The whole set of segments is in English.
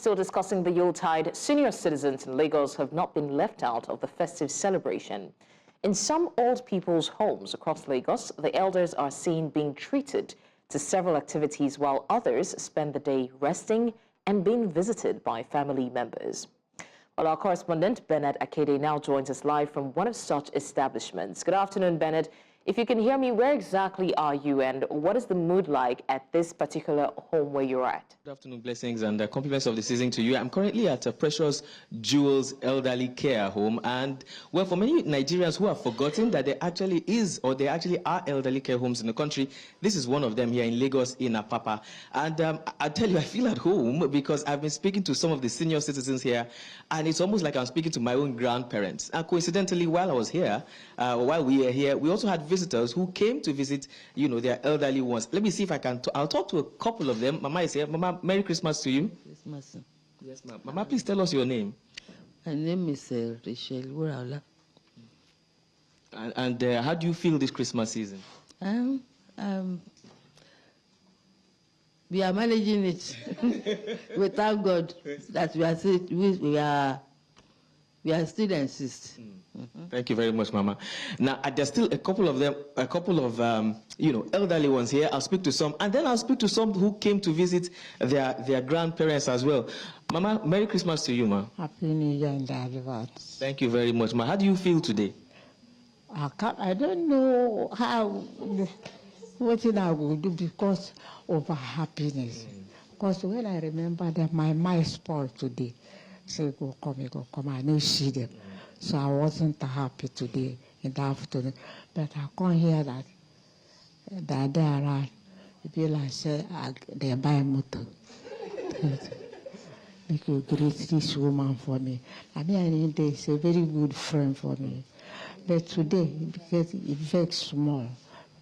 Still discussing the Yuletide, senior citizens in Lagos have not been left out of the festive celebration. In some old people's homes across Lagos, the elders are seen being treated to several activities while others spend the day resting and being visited by family members. Well, our correspondent, Bernard Akede, now joins us live from one of such establishments. Good afternoon, Bernard. If you can hear me, where exactly are you and what is the mood like at this particular home where you're at? Good afternoon, blessings and compliments of the season to you. I'm currently at a Precious Jewels Elderly Care Home, and well, for many Nigerians who have forgotten that there actually is or there actually are elderly care homes in the country, this is one of them here in Lagos in Apapa. And I tell you, I feel at home because I've been speaking to some of the senior citizens here, and it's almost like I'm speaking to my own grandparents. And coincidentally, while I was here, while we were here, we also had visitors who came to visit, their elderly ones. Let me see if I can. I'll talk to a couple of them. Mama is here. Mama, Merry Christmas to you. Christmas. Yes, ma'am. Mama, please tell us your name. My name is Rachel Wurala. And how do you feel this Christmas season? We are managing it. We thank God that we are still insist. Thank you very much, Mama. Now, there's still a couple of elderly ones here. I'll speak to some, and then I'll speak to some who came to visit their grandparents as well. Mama, Merry Christmas to you, Ma. Happy New Year in advance. Thank you very much, Ma. How do you feel today? I don't know what I will do because of happiness. Because when I remember that my mind spoiled today, say go come, I don't see them. So I wasn't happy today in the afternoon. But I can't hear that they are around. People like say they buy motor. Make you greet this woman for me. I mean, it's a very good friend for me. But today, because it vex small,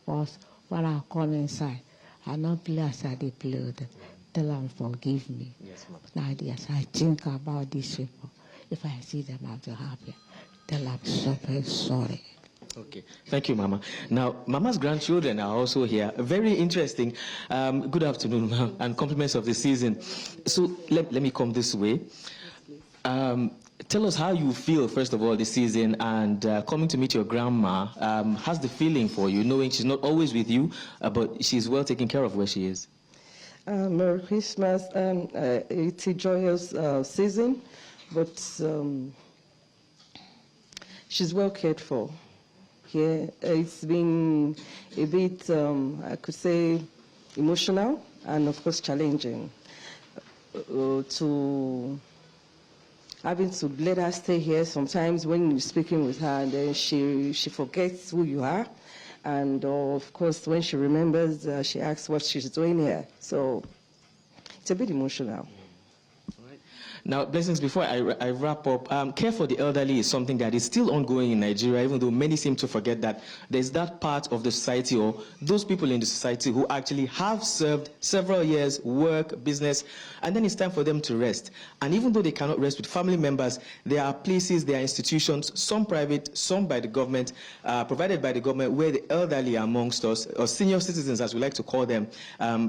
because when I come inside, I not play as I play with them. Tell them forgive me. Yes, now, yes, I think about these people. If I see them, I'll be happy. Tell them so very sorry. Okay, thank you, Mama. Now, Mama's grandchildren are also here. Very interesting. Good afternoon, Mama, and compliments of the season. So let me come this way. Tell us how you feel, first of all, this season, and coming to meet your grandma. How's the feeling for you, knowing she's not always with you, but she's well taken care of where she is? Merry Christmas. It's a joyous season, but she's well cared for. Yeah, it's been a bit, I could say, emotional and, of course, challenging to having to let her stay here. Sometimes when you're speaking with her, then she forgets who you are. And, of course, when she remembers, she asks what she's doing here. So it's a bit emotional. Now, blessings, before I wrap up, care for the elderly is something that is still ongoing in Nigeria, even though many seem to forget that there's that part of the society or those people in the society who actually have served several years, work, business, and then it's time for them to rest. And even though they cannot rest with family members, there are places, there are institutions, some private, some by the government, provided by the government, where the elderly amongst us, or senior citizens as we like to call them,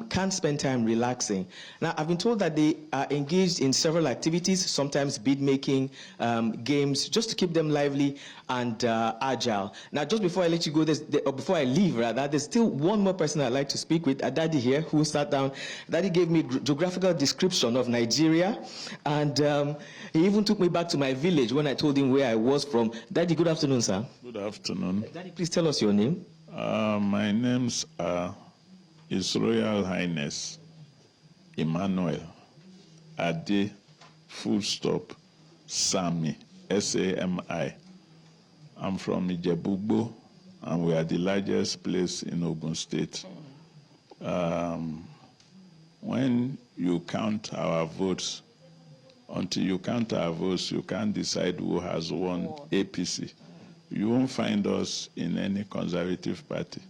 can spend time relaxing. Now, I've been told that they are engaged in several activities, sometimes bead making, games, just to keep them lively and agile. Now, just before I let you go, or before I leave, rather, there's still one more person I'd like to speak with, a daddy here who sat down. Daddy gave me geographical description of Nigeria, and he even took me back to my village when I told him where I was from. Daddy, good afternoon, sir. Good afternoon. Daddy, please tell us your name. My name's His Royal Highness Emmanuel Ade, full stop, Sami, S-A-M-I. I'm from Ijebu, and we are the largest place in Ogun State. When you count our votes, until you count our votes, you can't decide who has won APC. You won't find us in any conservative party.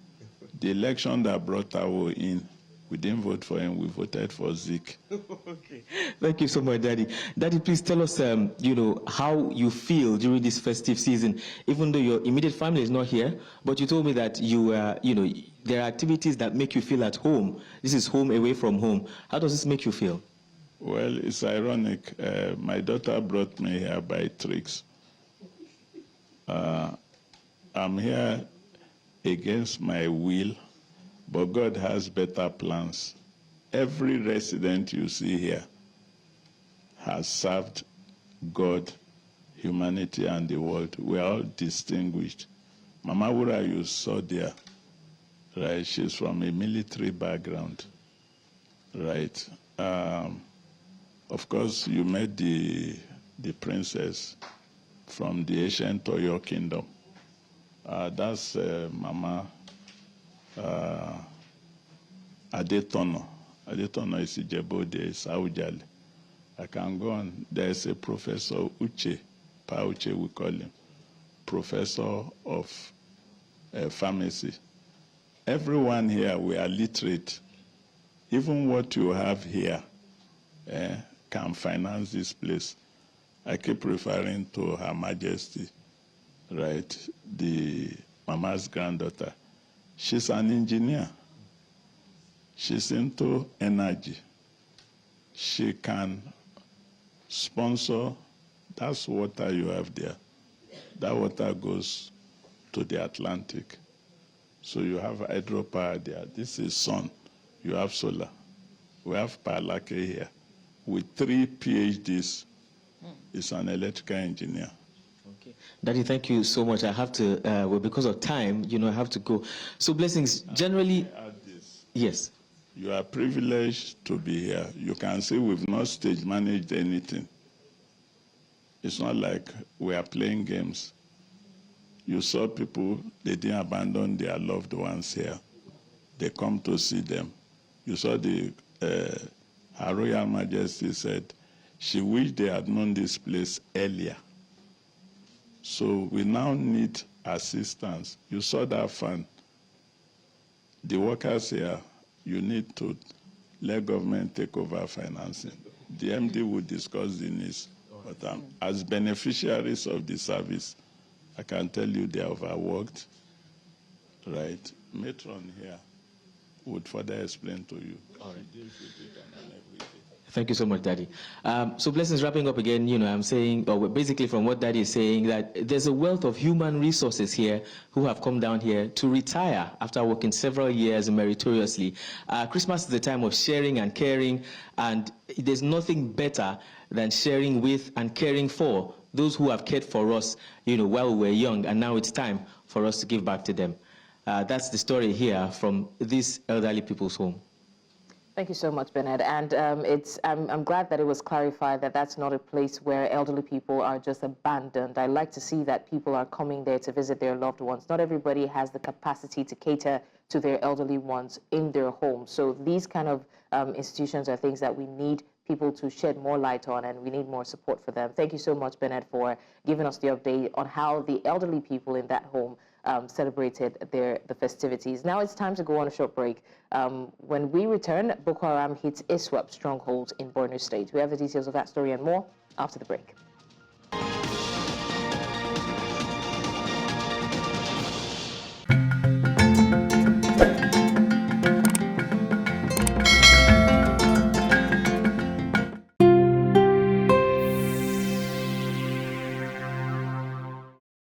The election that brought Awo in, we didn't vote for him, we voted for Zeke. Okay. Thank you so much, Daddy. Daddy, please tell us, how you feel during this festive season, even though your immediate family is not here, but you told me that there are activities that make you feel at home. This is home away from home. How does this make you feel? Well, it's ironic. My daughter brought me here by tricks. I'm here against my will, but God has better plans. Every resident you see here has served God, humanity, and the world. We are all distinguished. Mama Wura, you saw there, right? She's from a military background, right? Of course, you met the princess from the ancient Oyo kingdom. That's Mama Adetono. Adetono is Ijebode, is Aujale. I can go on. There's a Professor Uche, Pa Uche we call him, Professor of Pharmacy. Everyone here, we are literate. Even what you have here can finance this place. I keep referring to Her Majesty, right? The Mama's granddaughter. She's an engineer. She's into energy. She can sponsor. That's water you have there. That water goes to the Atlantic. So you have hydropower there. This is sun. You have solar. We have Palake here with 3 PhDs. He's an electrical engineer. Okay. Daddy, thank you so much. I have to, well, because of time, I have to go. So blessings, generally, Add this. yes. You are privileged to be here. You can see we've not stage managed anything. It's not like we are playing games. You saw people, they didn't abandon their loved ones here. They come to see them. You saw Her Royal Majesty said she wished they had known this place earlier. So we now need assistance. You saw that fan. The workers here, you need to let government take over financing. The MD will discuss the needs. But as beneficiaries of the service, I can tell you they are overworked, right? Matron here would further explain to you. All right. Thank you so much, Daddy. So blessings, wrapping up again, I'm saying, or basically from what Daddy is saying, that there's a wealth of human resources here who have come down here to retire after working several years meritoriously. Christmas is the time of sharing and caring, and there's nothing better than sharing with and caring for those who have cared for us, while we were young, and now it's time for us to give back to them. That's the story here from this elderly people's home. Thank you so much, Bernard. And I'm glad that it was clarified that that's not a place where elderly people are just abandoned. I like to see that people are coming there to visit their loved ones. Not everybody has the capacity to cater to their elderly ones in their home. So these kind of institutions are things that we need people to shed more light on, and we need more support for them. Thank you so much, Bernard, for giving us the update on how the elderly people in that home celebrated the festivities. Now it's time to go on a short break. When we return, Boko Haram hits ISWAP strongholds in Borno State. We have the details of that story and more after the break.